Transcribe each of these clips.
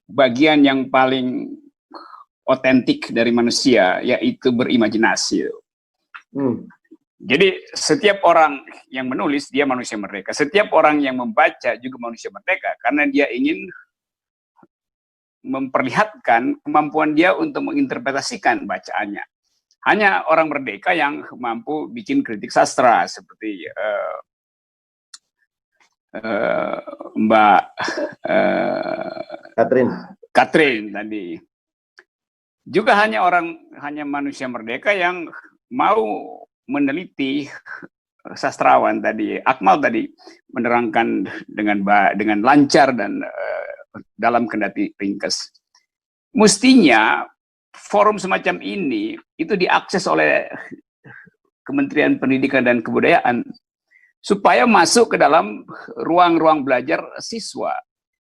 bagian yang paling otentik dari manusia, yaitu berimajinasi. Jadi setiap orang yang menulis, dia manusia merdeka. Setiap orang yang membaca juga manusia merdeka, karena dia ingin memperlihatkan kemampuan dia untuk menginterpretasikan bacaannya. Hanya orang merdeka yang mampu bikin kritik sastra, seperti Mbak Catherine tadi. Juga hanya manusia merdeka yang mau meneliti, sastrawan tadi, Akmal tadi menerangkan dengan lancar dan dalam kendati ringkas. Mestinya forum semacam ini itu diakses oleh Kementerian Pendidikan dan Kebudayaan supaya masuk ke dalam ruang-ruang belajar siswa.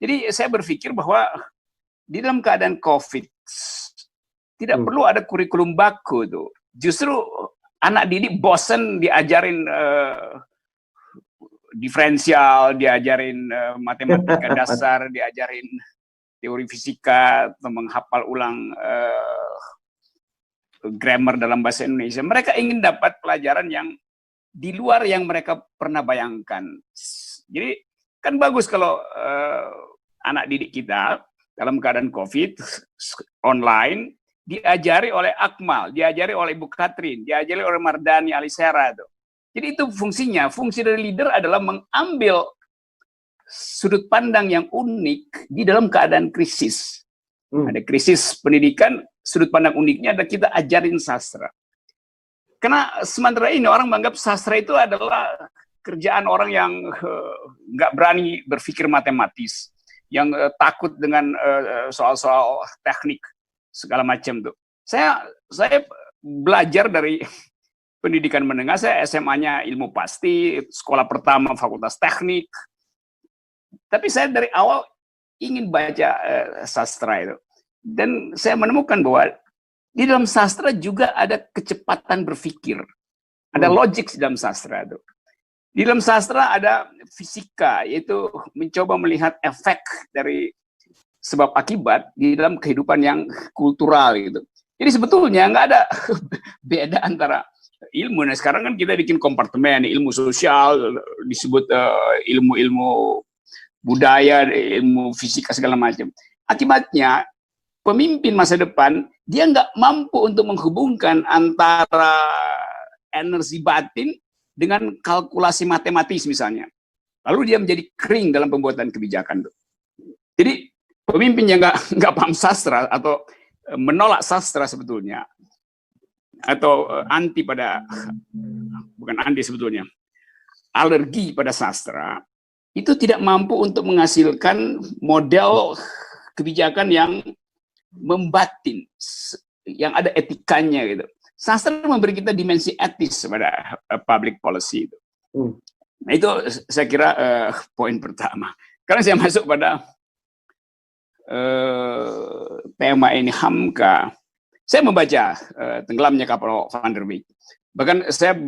Jadi saya berpikir bahwa di dalam keadaan COVID tidak perlu ada kurikulum baku tuh. Justru anak didik bosen diajarin diferensial, diajarin matematika dasar, diajarin teori fisika, atau menghafal ulang grammar dalam bahasa Indonesia. Mereka ingin dapat pelajaran yang di luar yang mereka pernah bayangkan. Jadi kan bagus kalau anak didik kita dalam keadaan COVID online diajari oleh Akmal, diajari oleh Ibu Catherine, diajari oleh Mardhani Alisera. Jadi itu fungsinya. Fungsi dari leader adalah mengambil sudut pandang yang unik di dalam keadaan krisis. Ada krisis pendidikan, sudut pandang uniknya adalah kita ajarin sastra. Karena sementara ini orang menganggap sastra itu adalah kerjaan orang yang nggak berani berpikir matematis, yang takut dengan soal-soal teknik segala macam tuh. Saya belajar dari pendidikan menengah, saya SMA-nya ilmu pasti, sekolah pertama fakultas teknik. Tapi saya dari awal ingin baca sastra itu. Dan saya menemukan bahwa di dalam sastra juga ada kecepatan berpikir. Ada logik di dalam sastra itu. Di dalam sastra ada fisika, yaitu mencoba melihat efek dari sebab akibat di dalam kehidupan yang kultural gitu. Jadi sebetulnya nggak ada beda antara ilmu. Nah sekarang kan kita bikin kompartemen, ilmu sosial disebut ilmu-ilmu budaya, ilmu fisika segala macam. Akibatnya pemimpin masa depan dia nggak mampu untuk menghubungkan antara energi batin dengan kalkulasi matematis misalnya. Lalu dia menjadi kering dalam pembuatan kebijakan. Jadi pemimpin yang nggak paham sastra atau menolak sastra sebetulnya, atau bukan anti sebetulnya, alergi pada sastra, itu tidak mampu untuk menghasilkan model kebijakan yang membatin, yang ada etikanya gitu. Sastra memberi kita dimensi etis pada public policy itu. Nah itu saya kira poin pertama. Karena saya masuk pada tema ini Hamka, saya membaca Tenggelamnya Kapal Van der Weyck. Bahkan saya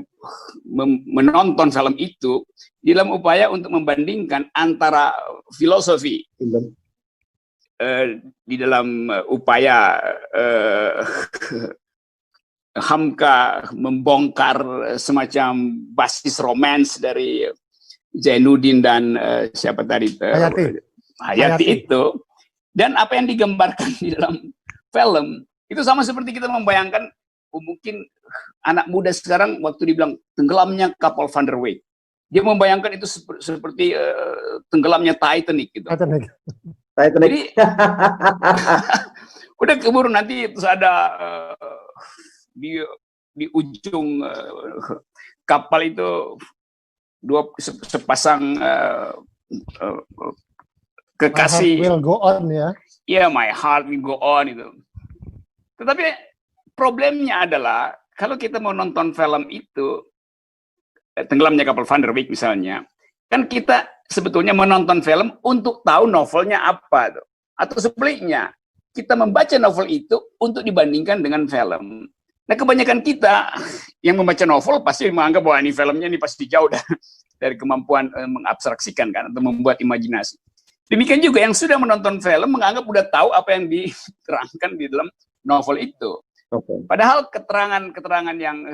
menonton film itu di dalam upaya untuk membandingkan antara filosofi di dalam upaya Hamka membongkar semacam basis romans dari Zainuddin dan siapa tadi Hayati itu. Dan apa yang digambarkan di dalam film, itu sama seperti kita membayangkan, mungkin anak muda sekarang waktu dibilang Tenggelamnya Kapal Van der Weyck, dia membayangkan itu seperti tenggelamnya Titanic gitu. Titanic. Jadi, udah keburu nanti terus ada di ujung kapal itu sepasang kekasih. My heart will go on ya. Iya, my heart will go on itu. Tetapi problemnya adalah kalau kita mau nonton film itu, Tenggelamnya Kapal Van der Weyck misalnya, kan kita sebetulnya menonton film untuk tahu novelnya apa tuh. Atau sebaliknya, kita membaca novel itu untuk dibandingkan dengan film. Nah kebanyakan kita yang membaca novel pasti menganggap bahwa ini filmnya ini pasti jauh dari kemampuan mengabstraksikan kan, atau membuat imajinasi. Demikian juga yang sudah menonton film menganggap udah tahu apa yang diterangkan di dalam novel itu. Padahal keterangan-keterangan yang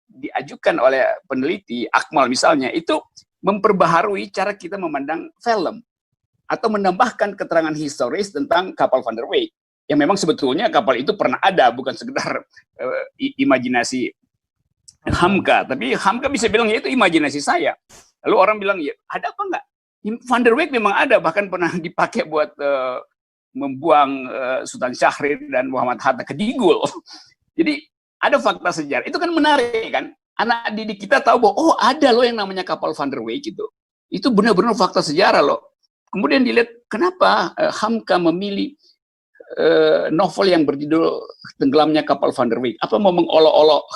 diajukan oleh peneliti, Akmal misalnya, itu memperbaharui cara kita memandang film atau menambahkan keterangan historis tentang kapal Van der Weyck yang memang sebetulnya kapal itu pernah ada, bukan sekedar imajinasi Hamka. Tapi Hamka bisa bilang ya itu imajinasi saya. Lalu orang bilang ya ada apa enggak? Van der Weyck memang ada, bahkan pernah dipakai buat membuang Sultan Syahrir dan Muhammad Hatta ke Digul. Jadi ada fakta sejarah. Itu kan menarik kan? Anak didik kita tahu bahwa oh ada loh yang namanya kapal Van der Weyck itu. Itu benar-benar fakta sejarah loh. Kemudian dilihat kenapa Hamka memilih novel yang berjudul Tenggelamnya Kapal Van der Weyck. Apa mau mengolok-olok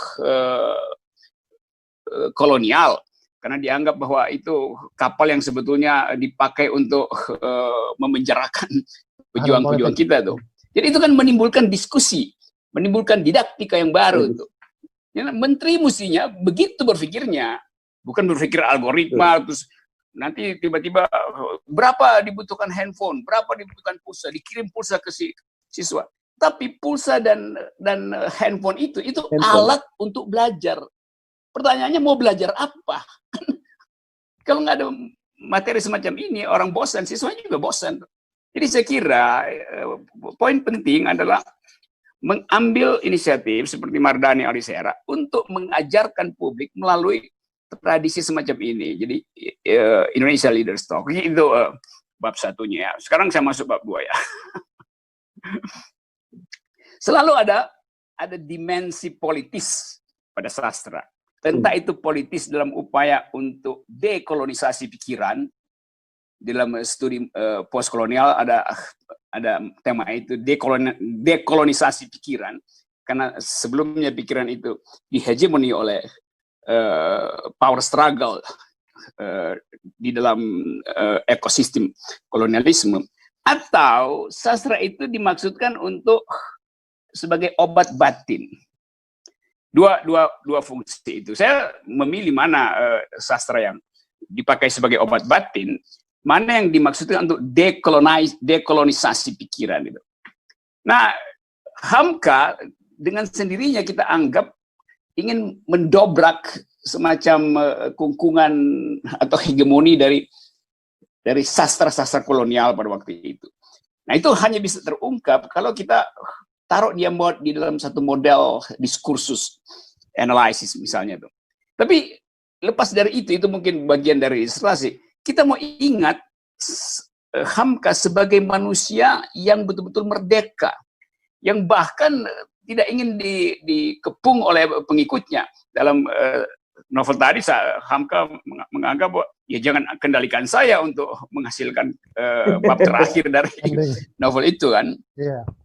kolonial? Karena dianggap bahwa itu kapal yang sebetulnya dipakai untuk memenjarakan pejuang-pejuang kita tuh. Jadi itu kan menimbulkan diskusi, menimbulkan didaktika yang baru tuh. Ya, menteri mestinya begitu berpikirnya, bukan berpikir algoritma terus nanti tiba-tiba berapa dibutuhkan handphone, berapa dibutuhkan pulsa, dikirim pulsa ke siswa. Tapi pulsa dan handphone itu alat untuk belajar. Pertanyaannya mau belajar apa? Kalau nggak ada materi semacam ini, orang bosan, siswanya juga bosan. Jadi saya kira poin penting adalah mengambil inisiatif seperti Mardhani Alisera untuk mengajarkan publik melalui tradisi semacam ini. Jadi Indonesia Leaders Talk itu bab satunya. Ya. Sekarang saya masuk bab 2 ya. Selalu ada dimensi politis pada sastra. Entah itu politis dalam upaya untuk dekolonisasi pikiran. Dalam studi postkolonial ada tema itu dekolonisasi pikiran. Karena sebelumnya pikiran itu dihegemoni oleh power struggle di dalam ekosistem kolonialisme. Atau sastra itu dimaksudkan untuk sebagai obat batin. Dua fungsi itu. Saya memilih mana sastra yang dipakai sebagai obat batin, mana yang dimaksudkan untuk dekolonisasi pikiran itu. Nah, Hamka dengan sendirinya kita anggap ingin mendobrak semacam kungkungan atau hegemoni dari sastra-sastra kolonial pada waktu itu. Nah, itu hanya bisa terungkap kalau kita taruh dia di dalam satu model diskursus analisis misalnya tuh. Tapi lepas dari itu mungkin bagian dari ilustrasi. Kita mau ingat Hamka sebagai manusia yang betul-betul merdeka, yang bahkan tidak ingin dikepung oleh pengikutnya. Dalam novel tadi Hamka menganggap bahwa ya jangan kendalikan saya untuk menghasilkan bab terakhir dari novel itu kan.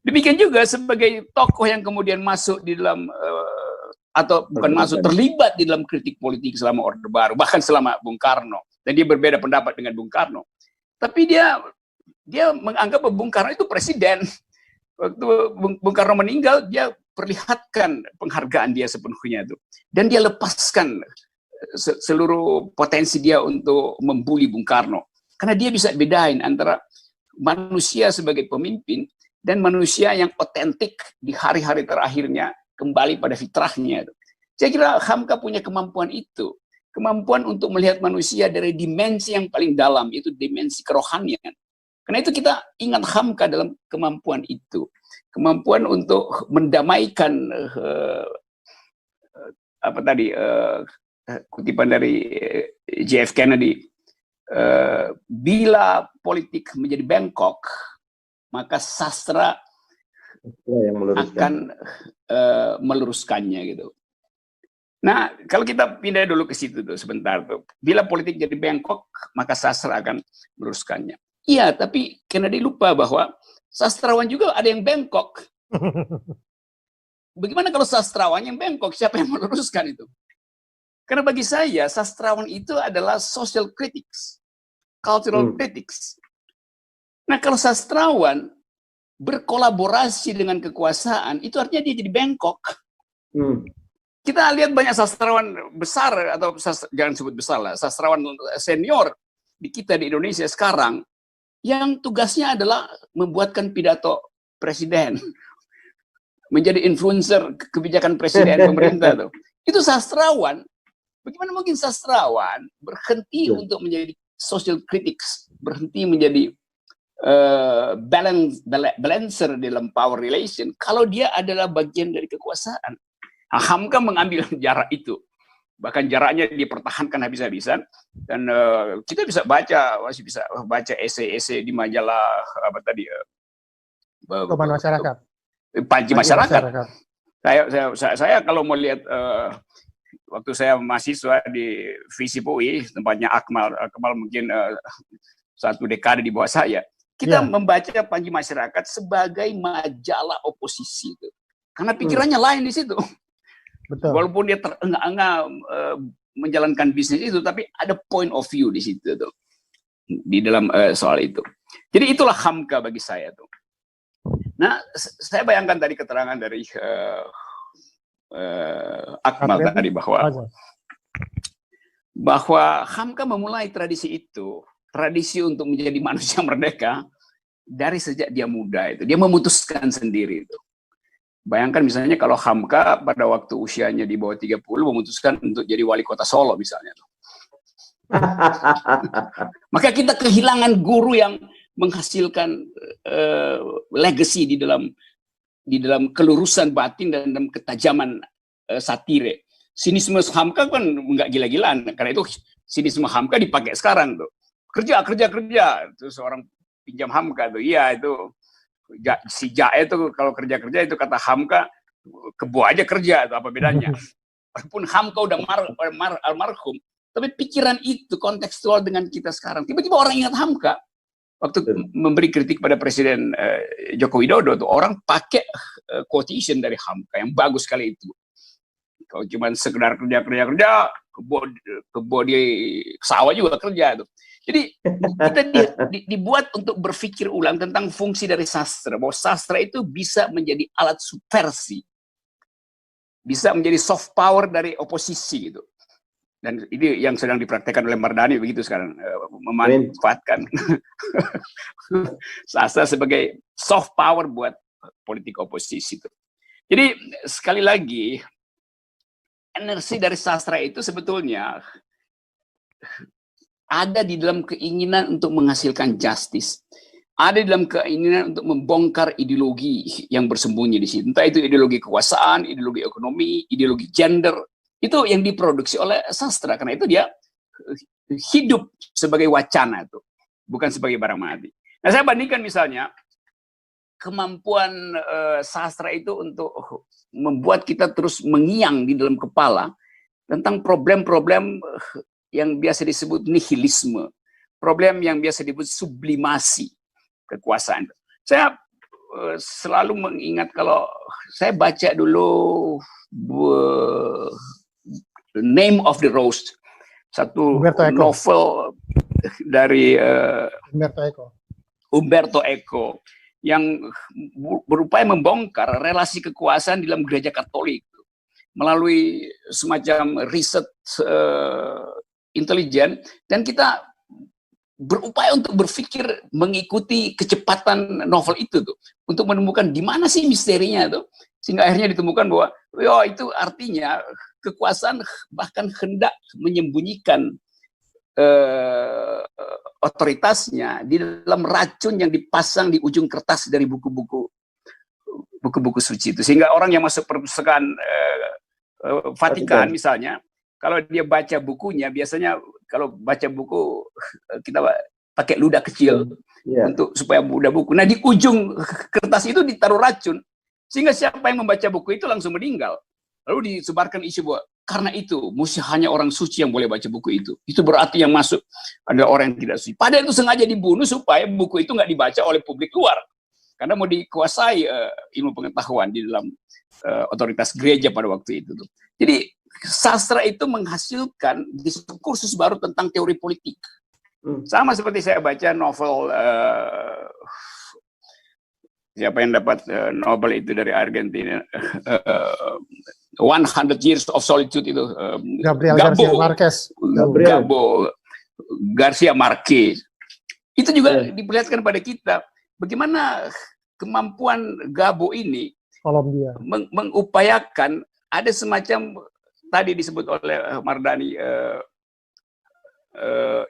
Demikian juga sebagai tokoh yang kemudian masuk di dalam atau bukan masuk, terlibat di dalam kritik politik selama Orde Baru, bahkan selama Bung Karno. Dan dia berbeda pendapat dengan Bung Karno. Tapi dia menganggap bahwa Bung Karno itu presiden. Waktu Bung Karno meninggal, dia perlihatkan penghargaan dia sepenuhnya itu. Dan dia lepaskan seluruh potensi dia untuk membuli Bung Karno. Karena dia bisa bedain antara manusia sebagai pemimpin dan manusia yang otentik di hari-hari terakhirnya kembali pada fitrahnya. Saya kira Hamka punya kemampuan itu. Kemampuan untuk melihat manusia dari dimensi yang paling dalam, itu dimensi kerohanian. Karena itu kita ingat Hamka dalam kemampuan itu. Kemampuan untuk mendamaikan kutipan dari JF Kennedy, bila politik menjadi bengkok, maka sastra akan meluruskannya gitu. Nah, kalau kita pindah dulu ke situ tuh sebentar tuh. Bila politik jadi bengkok, maka sastra akan meluruskannya. Iya, tapi Kennedy lupa bahwa sastrawan juga ada yang bengkok. Bagaimana kalau sastrawan yang bengkok? Siapa yang meluruskan itu? Karena bagi saya, sastrawan itu adalah social critics, cultural critics. Nah, kalau sastrawan berkolaborasi dengan kekuasaan, itu artinya dia jadi bengkok. Kita lihat banyak sastrawan besar, atau jangan sebut besar lah, sastrawan senior di kita di Indonesia sekarang, yang tugasnya adalah membuatkan pidato presiden, menjadi influencer kebijakan presiden pemerintah tuh. Itu sastrawan. Bagaimana mungkin sastrawan berhenti untuk menjadi social critics, berhenti menjadi balancer dalam power relation kalau dia adalah bagian dari kekuasaan. Hamka mengambil jarak itu, bahkan jaraknya dipertahankan habis-habisan, dan kita masih bisa baca esai-esai di majalah apa tadi, Teman masyarakat, Panji Masyarakat. Saya kalau mau lihat waktu saya mahasiswa di Visip UI, tempatnya Akmal mungkin 1 dekade di bawah saya. Kita membaca Panji Masyarakat sebagai majalah oposisi itu. Karena pikirannya lain di situ. Betul. Walaupun dia terengah-engah menjalankan bisnis itu, tapi ada point of view di situ tuh. Di dalam soal itu. Jadi itulah Hamka bagi saya tuh. Nah, saya bayangkan tadi keterangan dari Akmal tadi bahwa Hamka memulai tradisi itu. Tradisi untuk menjadi manusia merdeka dari sejak dia muda itu. Dia memutuskan sendiri itu. Bayangkan misalnya kalau Hamka pada waktu usianya di bawah 30 memutuskan untuk jadi wali kota Solo misalnya. Maka kita kehilangan guru yang menghasilkan legacy di dalam kelurusan batin dan dalam ketajaman satire. Sinisme Hamka kan nggak gila-gilaan, karena itu sinisme Hamka dipakai sekarang tuh. Kerja. Terus orang pinjam Hamka tuh. Iya itu si Jae itu kalau kerja itu kata Hamka, kebo aja kerja itu apa bedanya. Walaupun Hamka udah almarhum, tapi pikiran itu kontekstual dengan kita sekarang. Tiba-tiba orang ingat Hamka waktu memberi kritik pada Presiden Joko Widodo tuh, orang pakai quotation dari Hamka yang bagus sekali itu. Kalau cuma sekedar kerja, kebo di sawah juga kerja tuh. Jadi kita dibuat untuk berpikir ulang tentang fungsi dari sastra, bahwa sastra itu bisa menjadi alat subversi, bisa menjadi soft power dari oposisi gitu. Dan ini yang sedang dipraktekkan oleh Mardhani begitu sekarang, memanfaatkan sastra sebagai soft power buat politik oposisi itu. Jadi sekali lagi energi dari sastra itu sebetulnya ada di dalam keinginan untuk menghasilkan justice. Ada di dalam keinginan untuk membongkar ideologi yang bersembunyi di situ. Entah itu ideologi kekuasaan, ideologi ekonomi, ideologi gender. Itu yang diproduksi oleh sastra. Karena itu dia hidup sebagai wacana itu. Bukan sebagai barang mati. Nah, saya bandingkan misalnya kemampuan sastra itu untuk membuat kita terus mengiang di dalam kepala tentang problem-problem yang biasa disebut nihilisme, problem yang biasa disebut sublimasi kekuasaan. Saya selalu mengingat kalau saya baca dulu The Name of the Rose, satu novel dari Umberto Eco yang berupaya membongkar relasi kekuasaan dalam gereja Katolik melalui semacam riset intelijen, dan kita berupaya untuk berpikir mengikuti kecepatan novel itu tuh, untuk menemukan di mana sih misterinya tuh, sehingga akhirnya ditemukan bahwa itu artinya kekuasaan bahkan hendak menyembunyikan otoritasnya di dalam racun yang dipasang di ujung kertas dari buku-buku suci itu, sehingga orang yang masuk perpustakaan Vatikan misalnya, kalau dia baca bukunya, biasanya kalau baca buku kita pakai ludah kecil untuk supaya mudah buku. Nah, di ujung kertas itu ditaruh racun, sehingga siapa yang membaca buku itu langsung meninggal. Lalu disebarkan isu bahwa karena itu mesti hanya orang suci yang boleh baca buku itu. Itu berarti yang masuk adalah orang yang tidak suci. Padahal itu sengaja dibunuh supaya buku itu nggak dibaca oleh publik luar, karena mau dikuasai ilmu pengetahuan di dalam otoritas gereja pada waktu itu. Jadi sastra itu menghasilkan diskursus baru tentang teori politik. Sama seperti saya baca novel siapa yang dapat Nobel itu dari Argentina, 100 Years of Solitude itu, Garcia Marquez. Itu juga diperlihatkan pada kita bagaimana kemampuan Gabo ini mengupayakan ada semacam tadi disebut oleh Mardani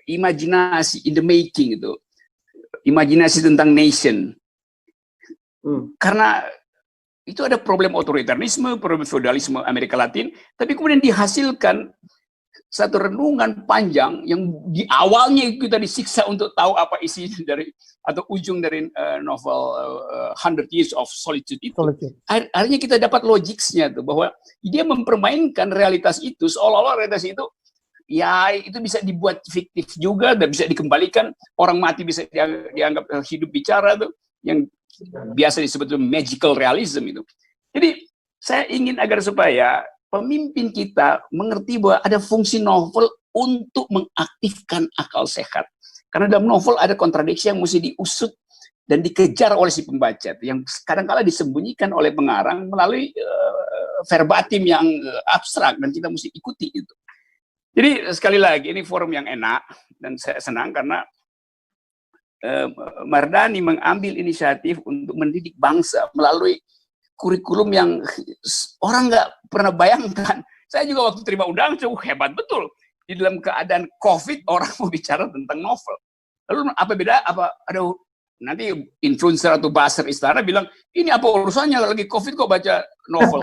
imajinasi in the making itu, imajinasi tentang nation. Karena itu ada problem otoritarisme, problem feudalisme Amerika Latin, tapi kemudian dihasilkan satu renungan panjang yang di awalnya kita disiksa untuk tahu apa isi dari atau ujung dari novel 100 Years of Solitude itu. Akhirnya kita dapat logiksnya tuh bahwa dia mempermainkan realitas itu seolah-olah realitas itu ya itu bisa dibuat fiktif juga dan bisa dikembalikan, orang mati bisa dianggap hidup bicara tuh yang biasa disebut magical realism itu. Jadi saya ingin agar supaya pemimpin kita mengerti bahwa ada fungsi novel untuk mengaktifkan akal sehat. Karena dalam novel ada kontradiksi yang mesti diusut dan dikejar oleh si pembaca, yang kadang-kala disembunyikan oleh pengarang melalui verbatim yang abstrak dan kita mesti ikuti itu. Jadi sekali lagi ini forum yang enak dan saya senang karena Mardani mengambil inisiatif untuk mendidik bangsa melalui kurikulum yang orang nggak pernah bayangkan. Saya juga waktu terima undangan, hebat betul. Di dalam keadaan COVID, orang mau bicara tentang novel. Lalu apa beda? Ada nanti influencer atau buzzer istana bilang, ini apa urusannya lagi COVID kok baca novel?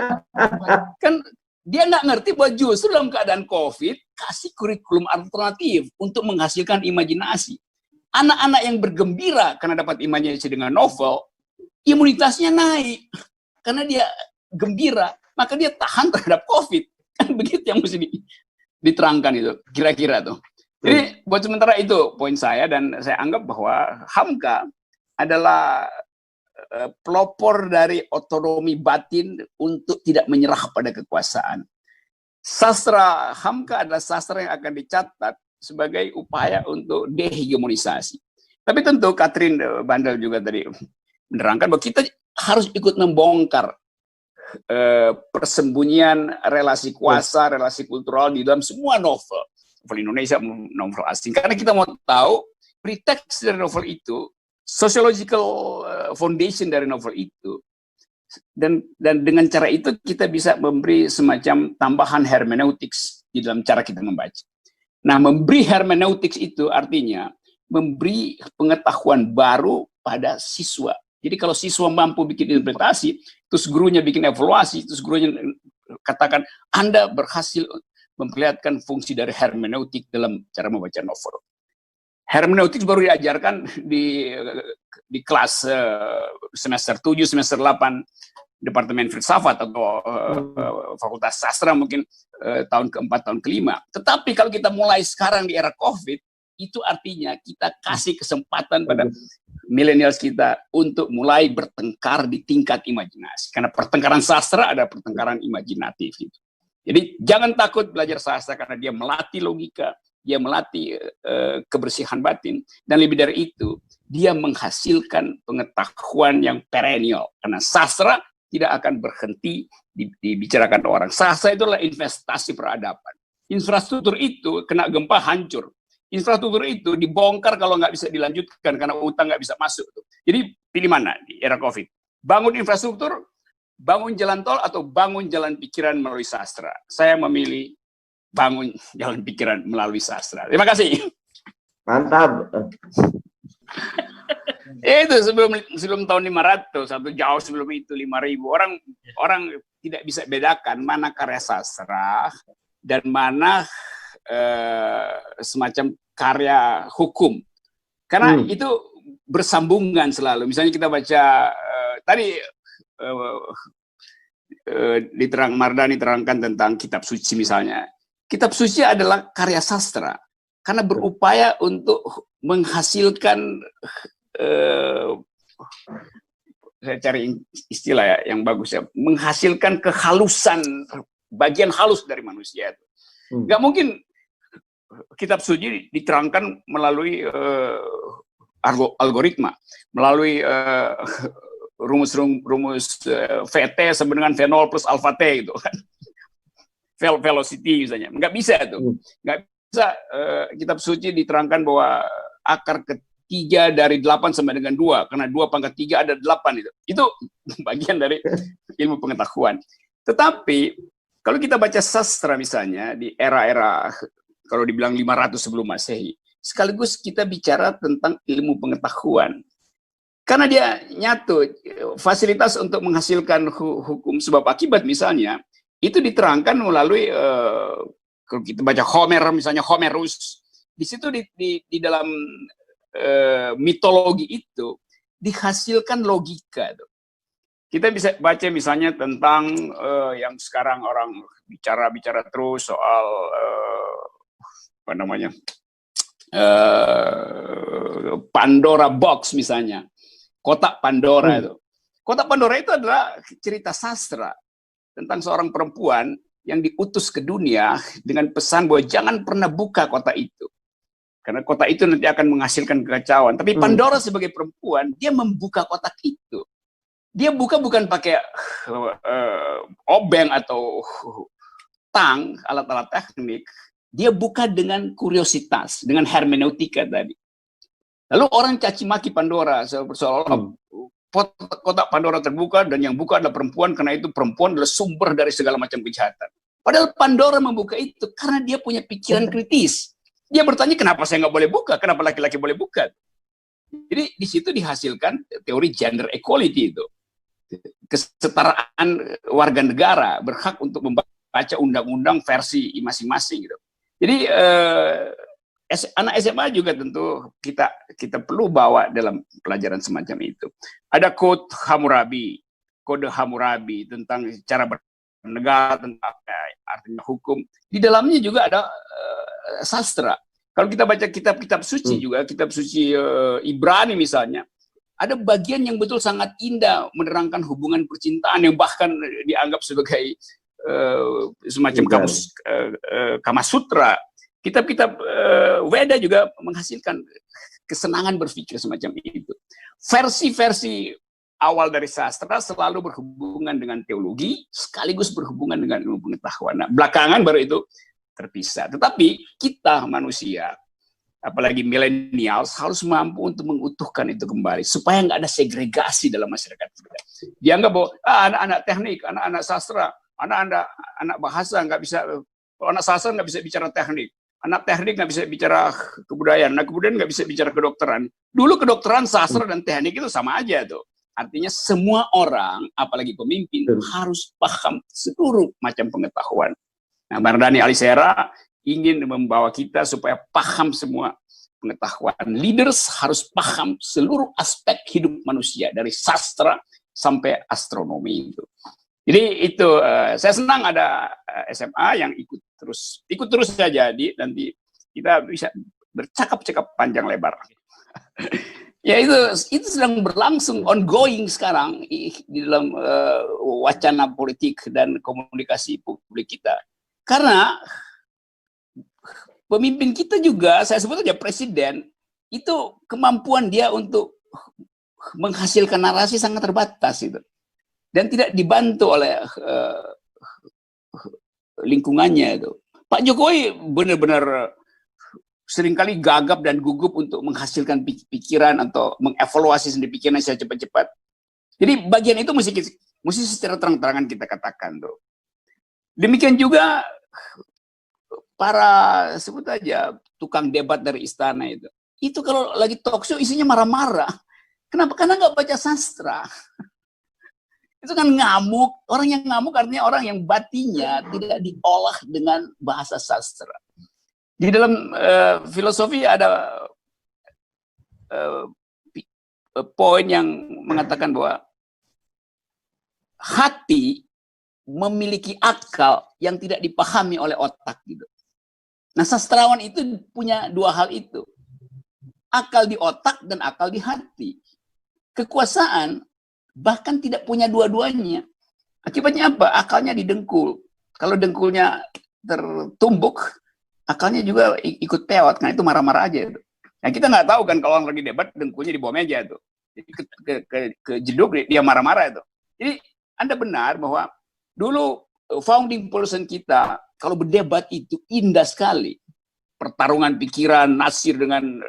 Kan dia nggak ngerti bahwa justru dalam keadaan COVID, kasih kurikulum alternatif untuk menghasilkan imajinasi. Anak-anak yang bergembira karena dapat imajinasi dengan novel, imunitasnya naik. Karena dia gembira, maka dia tahan terhadap COVID. Kan begitu yang mesti diterangkan itu, kira-kira tuh. Jadi buat sementara itu poin saya, dan saya anggap bahwa Hamka adalah pelopor dari otonomi batin untuk tidak menyerah pada kekuasaan. Sastra Hamka adalah sastra yang akan dicatat sebagai upaya untuk dehegemonisasi. Tapi tentu Katrin Bandel juga tadi menerangkan bahwa kita harus ikut membongkar persembunyian relasi kuasa, relasi kultural di dalam semua novel Indonesia, novel asing. Karena kita mau tahu pretext dari novel itu, sociological foundation dari novel itu, dan dengan cara itu kita bisa memberi semacam tambahan hermeneutics di dalam cara kita membaca. Nah, memberi hermeneutics itu artinya memberi pengetahuan baru pada siswa. Jadi kalau siswa mampu bikin interpretasi, terus gurunya bikin evaluasi, terus gurunya katakan, Anda berhasil memperlihatkan fungsi dari hermeneutik dalam cara membaca novel. Hermeneutik baru diajarkan di kelas semester 7, semester 8, Departemen Filsafat atau Fakultas Sastra mungkin tahun keempat, tahun kelima. Tetapi kalau kita mulai sekarang di era COVID, itu artinya kita kasih kesempatan pada millennials kita untuk mulai bertengkar di tingkat imajinasi. Karena pertengkaran sastra ada pertengkaran imajinatif. Gitu. Jadi jangan takut belajar sastra karena dia melatih logika, dia melatih kebersihan batin, dan lebih dari itu, dia menghasilkan pengetahuan yang perennial. Karena sastra tidak akan berhenti dibicarakan orang. Sastra itu adalah investasi peradaban. Infrastruktur itu kena gempa hancur. Infrastruktur itu dibongkar kalau nggak bisa dilanjutkan karena utang nggak bisa masuk. Jadi pilih mana di era COVID? Bangun infrastruktur, bangun jalan tol, atau bangun jalan pikiran melalui sastra? Saya memilih bangun jalan pikiran melalui sastra. Terima kasih. Mantap. Itu sebelum tahun 500 atau jauh sebelum itu 5.000 orang tidak bisa bedakan mana karya sastra dan mana semacam karya hukum, karena itu bersambungan selalu. Misalnya kita baca tadi Mardani terangkan tentang kitab suci misalnya. Kitab suci adalah karya sastra karena berupaya untuk menghasilkan saya cari istilah ya yang bagus ya, menghasilkan kehalusan, bagian halus dari manusia itu. Nggak mungkin kitab suci diterangkan melalui algoritma, melalui rumus VT sama dengan V0 plus alpha T gitu kan. Velocity misalnya. Nggak bisa itu. Nggak bisa kitab suci diterangkan bahwa akar 3 dari 8 sama dengan 2, karena 2 pangkat 3 ada 8 itu. Itu bagian dari ilmu pengetahuan. Tetapi kalau kita baca sastra misalnya di era-era kalau dibilang 500 sebelum Masehi, sekaligus kita bicara tentang ilmu pengetahuan. Karena dia nyatu fasilitas untuk menghasilkan hukum sebab akibat misalnya itu diterangkan melalui kalau kita baca Homer misalnya, Homerus, di situ di dalam mitologi itu dihasilkan logika. Kita bisa baca misalnya tentang yang sekarang orang bicara terus soal apa namanya Pandora Box misalnya, kotak Pandora itu. Kotak Pandora itu adalah cerita sastra tentang seorang perempuan yang diutus ke dunia dengan pesan bahwa jangan pernah buka kotak itu. Karena kotak itu nanti akan menghasilkan kekacauan. Tapi Pandora sebagai perempuan, dia membuka kotak itu. Dia buka bukan pakai obeng atau tang, alat-alat teknik. Dia buka dengan kuriositas, dengan hermeneutika tadi. Lalu orang caci maki Pandora, seolah-olah kotak Pandora terbuka dan yang buka adalah perempuan, karena itu perempuan adalah sumber dari segala macam kejahatan. Padahal Pandora membuka itu karena dia punya pikiran kritis. Dia bertanya, kenapa saya nggak boleh buka? Kenapa laki-laki boleh buka? Jadi di situ dihasilkan teori gender equality itu. Kesetaraan warga negara berhak untuk membaca undang-undang versi masing-masing gitu. Jadi anak SMA juga tentu kita perlu bawa dalam pelajaran semacam itu. Ada kode Hammurabi tentang cara bernegara, tentang artinya hukum. Di dalamnya juga ada sastra. Kalau kita baca kitab-kitab suci juga, kitab suci Ibrani misalnya, ada bagian yang betul sangat indah menerangkan hubungan percintaan yang bahkan dianggap sebagai semacam Kama Sutra. Kitab-kitab Weda juga menghasilkan kesenangan berpikir semacam itu. Versi-versi awal dari sastra selalu berhubungan dengan teologi, sekaligus berhubungan dengan ilmu pengetahuan. Nah, belakangan baru itu terpisah. Tetapi kita manusia, apalagi milenial, harus mampu untuk mengutuhkan itu kembali supaya nggak ada segregasi dalam masyarakat kita. Dianggap bahwa anak-anak teknik, anak-anak sastra, anak bahasa nggak bisa, anak sastra nggak bisa bicara teknik. Anak teknik nggak bisa bicara kebudayaan, anak kebudayaan nggak bisa bicara kedokteran. Dulu kedokteran, sastra, dan teknik itu sama aja tuh. Artinya semua orang, apalagi pemimpin, harus paham seluruh macam pengetahuan. Nah, Mardhani Alisera ingin membawa kita supaya paham semua pengetahuan. Leaders harus paham seluruh aspek hidup manusia, dari sastra sampai astronomi itu. Jadi itu saya senang ada SMA yang ikut terus saja, nanti kita bisa bercakap-cakap panjang lebar. Ya itu sedang berlangsung, ongoing sekarang di dalam wacana politik dan komunikasi publik kita. Karena pemimpin kita juga, saya sebut aja presiden, itu kemampuan dia untuk menghasilkan narasi sangat terbatas itu. Dan tidak dibantu oleh lingkungannya itu. Pak Jokowi benar-benar seringkali gagap dan gugup untuk menghasilkan pikiran atau mengevaluasi sendiri pikiran secara cepat-cepat. Jadi bagian itu mesti secara terang-terangan kita katakan tuh. Demikian juga para sebut aja tukang debat dari istana itu. Itu kalau lagi talk show isinya marah-marah. Kenapa? Karena nggak baca sastra. Itu kan ngamuk. Orang yang ngamuk artinya orang yang batinnya tidak diolah dengan bahasa sastra. Di dalam filosofi ada poin yang mengatakan bahwa hati memiliki akal yang tidak dipahami oleh otak gitu. Nah, sastrawan itu punya dua hal itu. Akal di otak dan akal di hati. Kekuasaan bahkan tidak punya dua-duanya. Akibatnya apa? Akalnya didengkul. Kalau dengkulnya tertumbuk, akalnya juga ikut peot. Karena itu marah-marah aja. Nah, kita nggak tahu kan kalau orang lagi debat, dengkulnya di bawah meja itu. Jadi ke jeduk dia marah-marah itu. Jadi Anda benar bahwa dulu founding person kita kalau berdebat itu indah sekali. Pertarungan pikiran Nasir dengan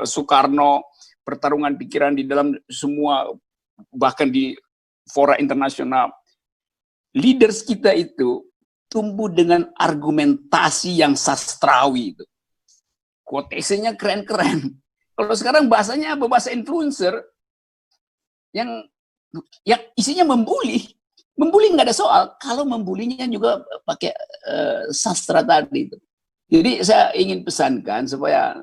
Soekarno, pertarungan pikiran di dalam semua, bahkan di fora internasional. Leaders kita itu tumbuh dengan argumentasi yang sastrawi itu. Quotation-nya keren-keren. Kalau sekarang bahasanya apa? Bahasa influencer yang isinya membuli. Membuli nggak ada soal. Kalau membulinya juga pakai sastra tadi itu. Jadi saya ingin pesankan supaya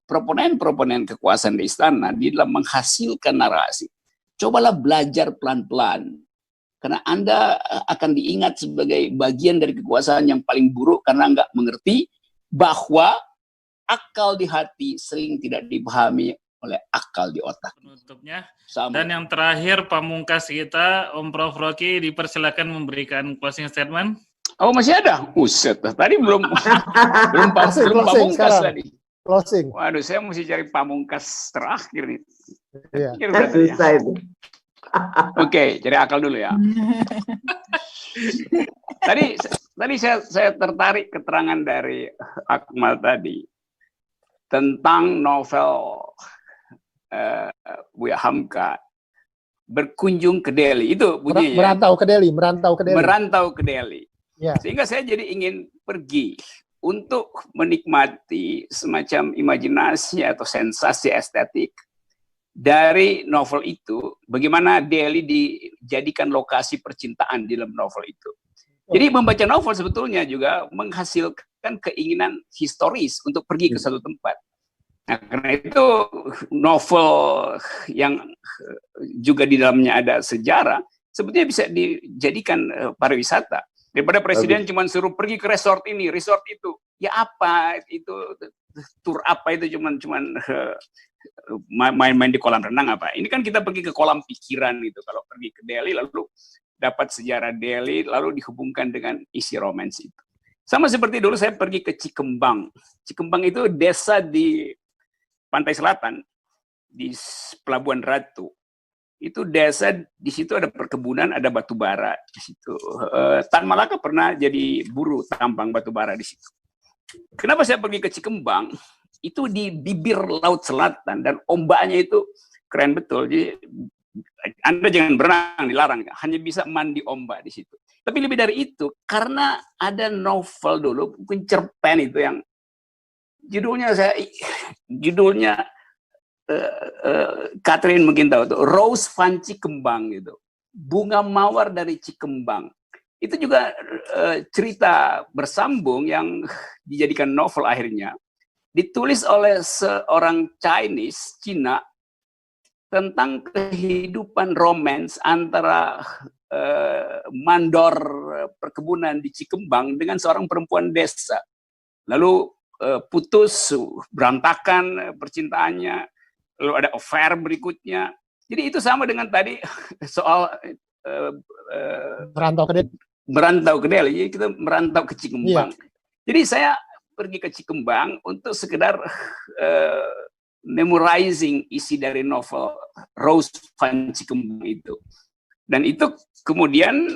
proponen-proponen kekuasaan di istana di dalam menghasilkan narasi, cobalah belajar pelan-pelan. Karena Anda akan diingat sebagai bagian dari kekuasaan yang paling buruk karena nggak mengerti bahwa akal di hati sering tidak dipahami oleh akal di otak. Penutupnya. Sama. Dan yang terakhir, pamungkas kita, Om Prof. Rocky, dipersilakan memberikan closing statement. Oh, masih ada? Uset, tadi belum pamungkas tadi. Closing. Waduh, saya mesti cari pamungkas terakhir nih. Iya. Susah itu. Oke, cari akal dulu ya. Tadi saya tertarik keterangan dari Akmal tadi tentang novel Buya Hamka berkunjung ke Delhi. Itu bunyinya. Merantau ke Delhi. Ya. Sehingga saya jadi ingin pergi untuk menikmati semacam imajinasi atau sensasi estetik dari novel itu. Bagaimana Delhi dijadikan lokasi percintaan di dalam novel itu. Jadi membaca novel sebetulnya juga menghasilkan keinginan historis untuk pergi ke satu tempat. Nah, karena itu novel yang juga di dalamnya ada sejarah sebetulnya bisa dijadikan pariwisata. Daripada presiden cuma suruh pergi ke resort ini, resort itu. Ya apa itu, tur apa itu, cuman main-main di kolam renang apa. Ini kan kita pergi ke kolam pikiran gitu. Kalau pergi ke Delhi lalu dapat sejarah Delhi lalu dihubungkan dengan isi romans itu. Sama seperti dulu saya pergi ke Cikembang. Cikembang itu desa di pantai selatan di Pelabuhan Ratu. Itu desa, di situ ada perkebunan, ada batu bara di situ. Tan Malaka pernah jadi buruh tambang batu bara di situ. Kenapa saya pergi ke Cikembang? Itu di bibir laut selatan dan ombaknya itu keren betul. Jadi Anda jangan berenang, dilarang, hanya bisa mandi ombak di situ. Tapi lebih dari itu, karena ada novel dulu, mungkin cerpen itu yang judulnya Catherine mungkin tahu tuh, Rose van Cikembang gitu, bunga mawar dari Cikembang. Itu juga cerita bersambung yang dijadikan novel akhirnya, ditulis oleh seorang Cina tentang kehidupan romans antara mandor perkebunan di Cikembang dengan seorang perempuan desa. Lalu putus, berantakan percintaannya, lalu ada affair berikutnya. Jadi itu sama dengan tadi soal merantau ke Delhi. Jadi kita merantau ke Cikembang. Iya. Jadi saya pergi ke Cikembang untuk sekedar memorizing isi dari novel Rose van Cikembang itu. Dan itu kemudian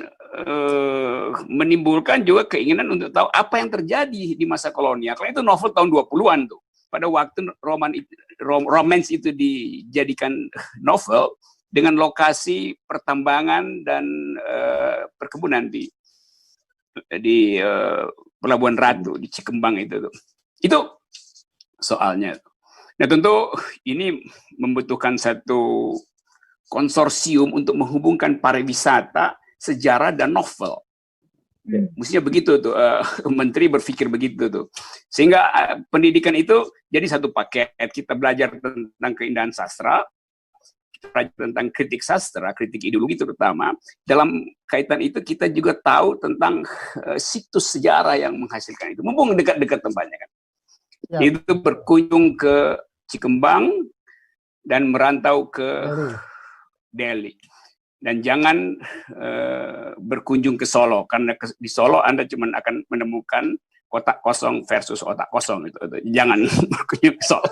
menimbulkan juga keinginan untuk tahu apa yang terjadi di masa kolonial. Karena itu novel tahun 20-an tuh. Pada waktu romance itu dijadikan novel dengan lokasi pertambangan dan perkebunan di Pelabuhan Ratu di Cikembang itu tuh. Itu soalnya. Nah, tentu ini membutuhkan satu konsorsium untuk menghubungkan pariwisata, sejarah, dan novel. Mestinya begitu tuh, menteri berpikir begitu tuh. Sehingga pendidikan itu jadi satu paket. Kita belajar tentang keindahan sastra, kita belajar tentang kritik sastra, kritik ideologi terutama. Dalam kaitan itu kita juga tahu tentang situs sejarah yang menghasilkan itu. Mumpung dekat-dekat tempatnya kan. Ya. Itu berkunjung ke Cikembang dan merantau ke Delhi. Dan jangan berkunjung ke Solo, karena di Solo Anda cuma akan menemukan kotak kosong versus otak kosong. Itu. Jangan berkunjung ke Solo.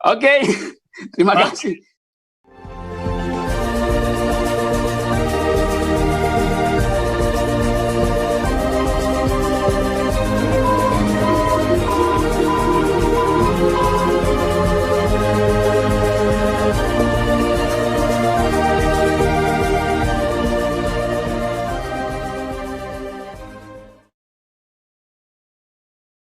Oke, terima kasih.